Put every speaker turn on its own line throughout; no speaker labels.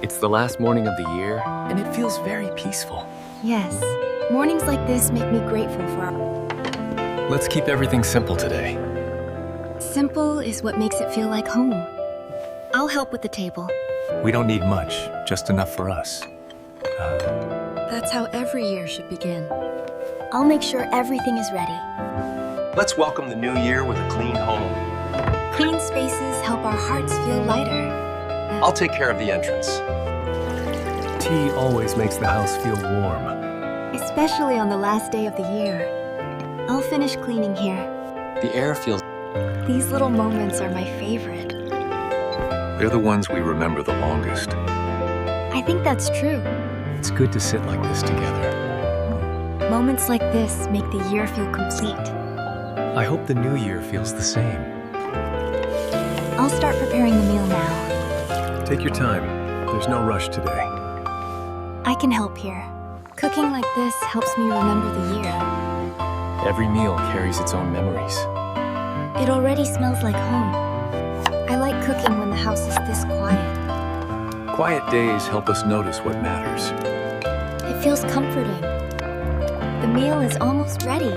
It's the last morning of the year, and it feels very peaceful.
Yes, mornings like this make me grateful for our...
Let's keep everything simple today.
Simple is what makes it feel like home. I'll help with the table.
We don't need much, just enough for us.
That's how every year should begin. I'll make sure everything is ready.
Let's welcome the new year with a clean home.
Clean spaces help our hearts feel lighter.
I'll take care of the entrance.
Tea always makes the house feel warm.
Especially on the last day of the year. I'll finish cleaning here.
The air feels...
These little moments are my favorite.
They're the ones we remember the longest.
I think that's true.
It's good to sit like this together.
Moments like this make the year feel complete.
I hope the new year feels the same.
I'll start preparing the meal now.
Take your time. There's no rush today.
I can help here. Cooking like this helps me remember the year.
Every meal carries its own memories.
It already smells like home. I like cooking when the house is this quiet.
Quiet days help us notice what matters.
It feels comforting. The meal is almost ready.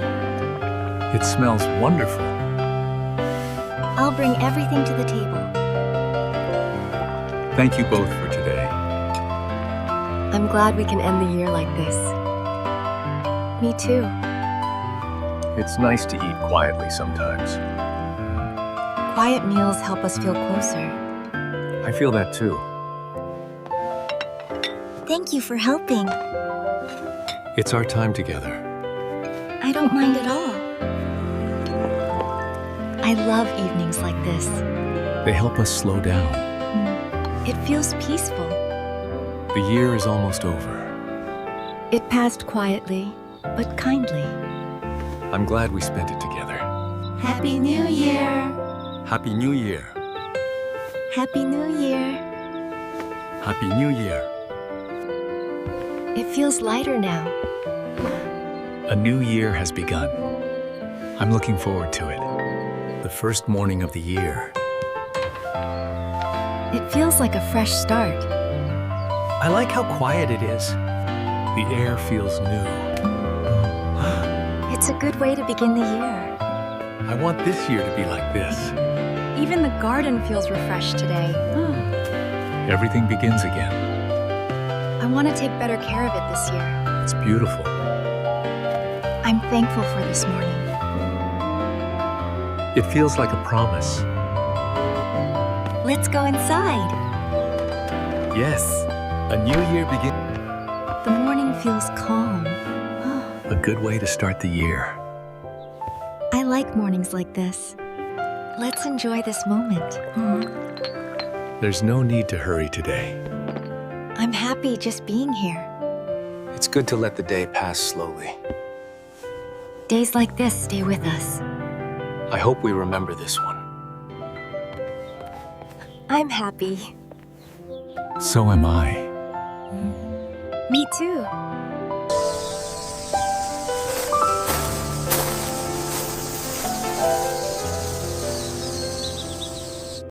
It smells wonderful.
I'll bring everything to the table.
Thank you both for today.
I'm glad we can end the year like this. Me too.
It's nice to eat quietly sometimes.
Quiet meals help us feel closer.
I feel that too.
Thank you for helping.
It's our time together.
I don't mind at all. I love evenings like this.
They help us slow down.
It feels peaceful.
The year is almost over.
It passed quietly, but kindly.
I'm glad we spent it together.
Happy New Year!
Happy New Year!
Happy New Year!
Happy New Year!
It feels lighter now.
A new year has begun. I'm looking forward to it. The first morning of the year.
It feels like a fresh start.
I like how quiet it is. The air feels new.
It's a good way to begin the year.
I want this year to be like this.
Even the garden feels refreshed today.
Everything begins again.
I want to take better care of it this year.
It's beautiful.
I'm thankful for this morning.
It feels like a promise.
Let's go inside.
Yes, a new year begins.
The morning feels calm.
A good way to start the year.
I like mornings like this. Let's enjoy this moment.
There's no need to hurry today.
I'm happy just being here.
It's good to let the day pass slowly.
Days like this stay with us.
I hope we remember this one.
I'm happy.
So am I.
Me too.